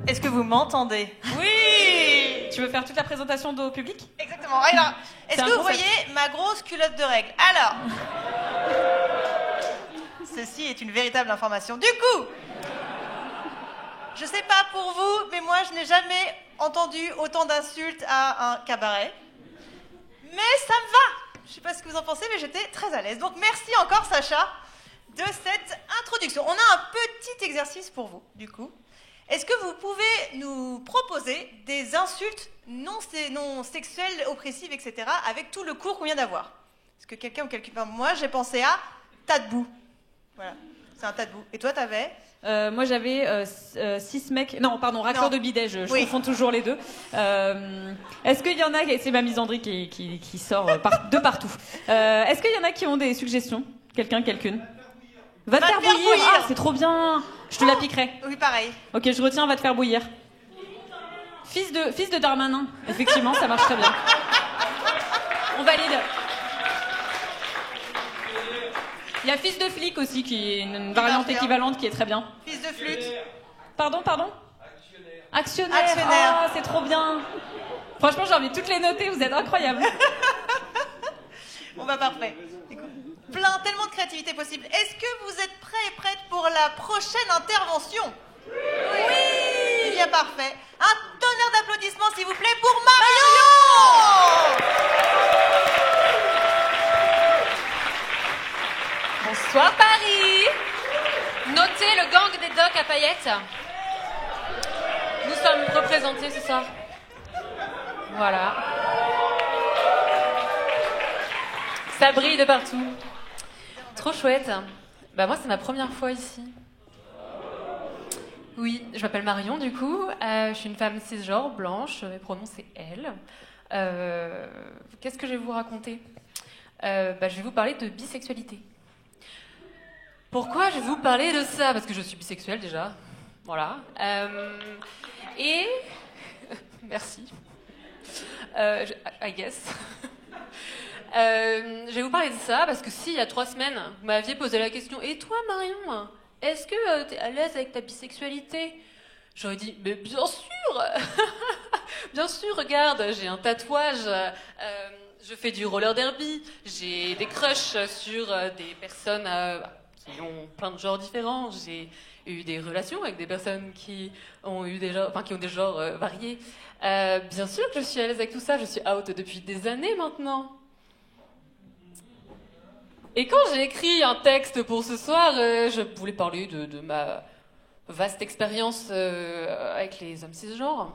Est-ce que vous m'entendez? Oui. Tu veux faire toute la présentation au public? Exactement. Alors, est-ce que vous voyez ma grosse culotte de règle? Alors, ceci est une véritable information. Du coup, je sais pas pour vous, mais moi, je n'ai jamais entendu autant d'insultes à un cabaret. Mais ça me va. Je sais pas ce que vous en pensez, mais j'étais très à l'aise. Donc, merci encore, Sacha, de cette introduction. On a un petit exercice pour vous, du coup. Est-ce que vous pouvez nous proposer des insultes non sexuelles, oppressives, etc., avec tout le cours qu'on vient d'avoir? Est-ce que quelqu'un ou quelqu'un... Moi, j'ai pensé à tas de boue. Voilà, c'est un tas de boue. Et toi, t'avais moi, j'avais 6 mecs... Non, pardon, raccord de bidet, je confonds toujours les deux. Est-ce qu'il y en a... C'est ma misandrie qui sort de partout. Est-ce qu'il y en a qui ont des suggestions? Quelqu'une? Va te faire bouillir. Ah, c'est trop bien. Je te la piquerai. Oui, pareil. Ok, je retiens, va te faire bouillir. Fils de Darmanin. Effectivement, ça marche très bien. On valide. Il y a fils de flic aussi, qui est une variante équivalente qui est très bien. Fils de flûte. Pardon? Actionnaire. Ah, c'est trop bien. Franchement, j'ai envie de toutes les noter, vous êtes incroyables. Bon bah parfait. Tellement de créativité possible. Est-ce que vous êtes prêts et prêtes pour la prochaine intervention? Oui. Eh bien parfait. Un tonnerre d'applaudissements s'il vous plaît pour Marion. Bonsoir Paris. Notez le gang des docks à paillettes. Nous sommes représentés ce soir. Voilà. Ça brille de partout. Trop chouette. Bah moi c'est ma première fois ici. Oui, je m'appelle Marion du coup. Je suis une femme cisgenre, blanche. Mes pronoms c'est elle. Qu'est-ce que je vais vous raconter? Je vais vous parler de bisexualité. Pourquoi je vais vous parler de ça? Parce que je suis bisexuelle déjà. Voilà. Et... Merci. I guess. Je vais vous parler de ça parce que si, il y a 3 semaines, vous m'aviez posé la question « Et toi, Marion, est-ce que t'es à l'aise avec ta bisexualité ?» J'aurais dit « Mais bien sûr. Bien sûr, regarde, j'ai un tatouage, je fais du roller derby, j'ai des crushs sur des personnes qui ont plein de genres différents, j'ai eu des relations avec des personnes qui ont eu des genres variés. Bien sûr que je suis à l'aise avec tout ça, je suis out depuis des années maintenant. » Et quand j'ai écrit un texte pour ce soir, je voulais parler de ma vaste expérience avec les hommes cisgenres.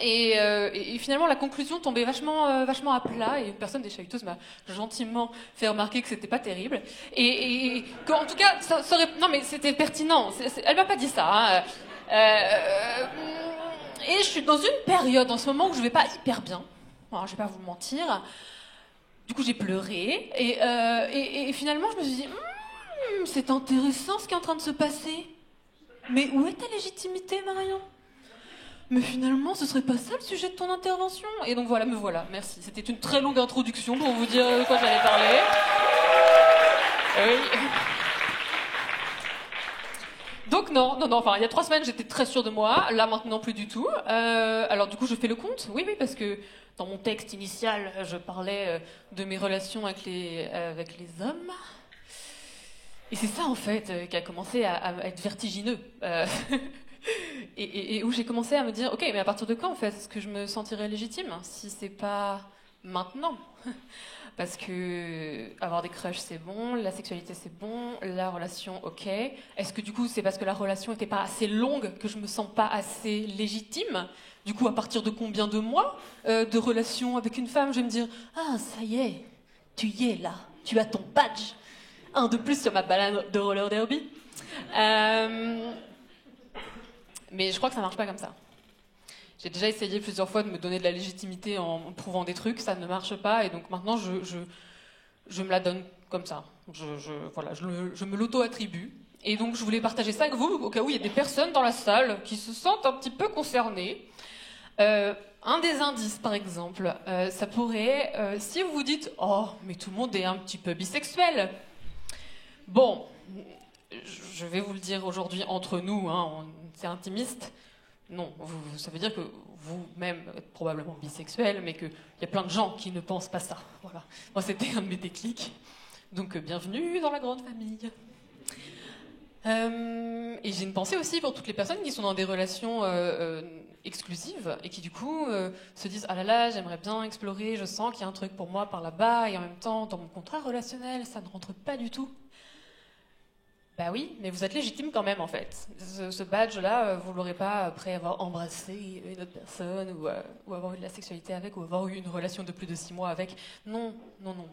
Et finalement, la conclusion tombait vachement à plat, et une personne des Chahuiteuses m'a gentiment fait remarquer que c'était pas terrible. Et qu'en tout cas, ça aurait... Non mais c'était pertinent, elle m'a pas dit ça. Et je suis dans une période en ce moment où je vais pas hyper bien. Alors, je vais pas vous mentir. Du coup, j'ai pleuré, et finalement, je me suis dit, c'est intéressant ce qui est en train de se passer. Mais où est ta légitimité, Marion? Mais finalement, ce serait pas ça le sujet de ton intervention. Et donc voilà, me voilà, merci. C'était une très longue introduction pour vous dire de quoi j'allais parler. Oui. Donc non, enfin, il y a 3 semaines, j'étais très sûre de moi. Là, maintenant, plus du tout. Alors du coup, je fais le compte. Oui, parce que dans mon texte initial, je parlais de mes relations avec les hommes. Et c'est ça, en fait, qui a commencé à être vertigineux. Et où j'ai commencé à me dire, ok, mais à partir de quand, en fait, est-ce que je me sentirais légitime si c'est pas maintenant? Parce que avoir des crushs, c'est bon, la sexualité, c'est bon, la relation, ok. Est-ce que du coup, c'est parce que la relation n'était pas assez longue que je me sens pas assez légitime? Du coup, à partir de combien de mois de relation avec une femme, je vais me dire, ah, ça y est, tu y es là, tu as ton badge. Un de plus sur ma balade de roller derby. Mais je crois que ça marche pas comme ça. J'ai déjà essayé plusieurs fois de me donner de la légitimité en prouvant des trucs, ça ne marche pas, et donc maintenant je me la donne comme ça. Je me l'auto-attribue. Et donc je voulais partager ça avec vous, au cas où il y a des personnes dans la salle qui se sentent un petit peu concernées. Un des indices, par exemple, ça pourrait, si vous vous dites « Oh, mais tout le monde est un petit peu bisexuel », bon, je vais vous le dire aujourd'hui entre nous, hein, c'est intimiste, Non, ça veut dire que vous-même êtes probablement bisexuel, mais qu'il y a plein de gens qui ne pensent pas ça. Voilà. Moi, c'était un de mes déclics. Donc, bienvenue dans la grande famille. Et j'ai une pensée aussi pour toutes les personnes qui sont dans des relations exclusives et qui, du coup, se disent « Ah là là, j'aimerais bien explorer, je sens qu'il y a un truc pour moi par là-bas, et en même temps, dans mon contrat relationnel, ça ne rentre pas du tout. » Bah oui, mais vous êtes légitime quand même, en fait. Ce badge-là, vous l'aurez pas après avoir embrassé une autre personne ou avoir eu de la sexualité avec ou avoir eu une relation de plus de 6 mois avec. Non,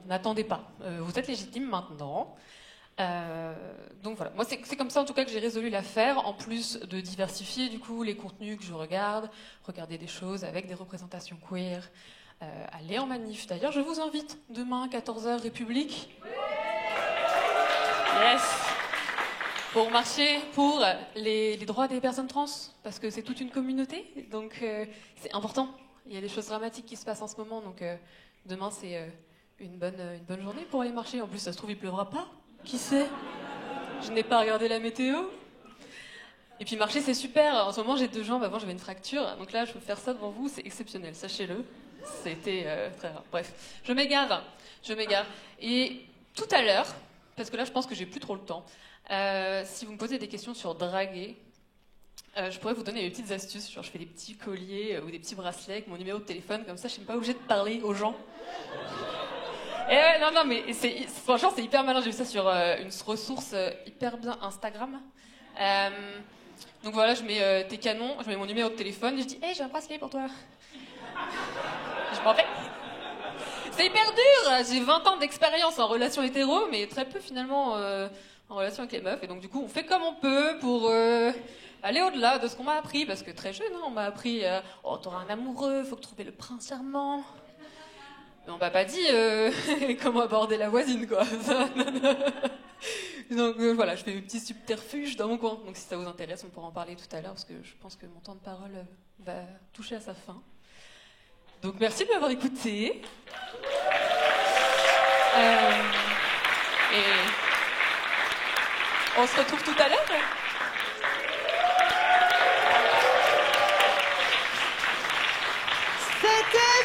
n'attendez pas. Vous êtes légitime maintenant. Donc voilà, moi c'est comme ça en tout cas que j'ai résolu l'affaire, en plus de diversifier du coup les contenus que je regarde, regarder des choses avec des représentations queer, aller en manif. D'ailleurs, je vous invite demain 14h République. Yes. Pour marcher pour les droits des personnes trans, parce que c'est toute une communauté, donc c'est important. Il y a des choses dramatiques qui se passent en ce moment, donc demain c'est une bonne journée pour aller marcher. En plus, ça se trouve, il pleuvra pas. Qui sait? Je n'ai pas regardé la météo. Et puis marcher, c'est super. En ce moment, j'ai 2 jambes. Avant, j'avais une fracture. Donc là, je peux faire ça devant vous. C'est exceptionnel, sachez-le. C'était très rare. Bref, je m'égare. Et tout à l'heure, parce que là, je pense que j'ai plus trop le temps, si vous me posez des questions sur draguer, je pourrais vous donner des petites astuces. Genre, je fais des petits colliers ou des petits bracelets avec mon numéro de téléphone. Comme ça, je ne suis pas obligée de parler aux gens. Et non, mais franchement, c'est hyper malin. J'ai vu ça sur une ressource hyper bien Instagram. Donc voilà, je mets tes canons, je mets mon numéro de téléphone et je dis « Hey, j'ai un bracelet pour toi !» Je m'en vais. C'est hyper dur. J'ai 20 ans d'expérience en relation hétéro, mais très peu finalement en relation avec les meufs. Et donc du coup, on fait comme on peut pour aller au-delà de ce qu'on m'a appris. Parce que très jeune, on m'a appris « Oh, t'auras un amoureux, faut que trouver le prince charmant !» Mais on m'a pas dit comment aborder la voisine, quoi. Donc voilà, je fais mes petits subterfuges dans mon coin. Donc si ça vous intéresse, on pourra en parler tout à l'heure, parce que je pense que mon temps de parole va toucher à sa fin. Donc merci de m'avoir écouté. Et on se retrouve tout à l'heure. C'était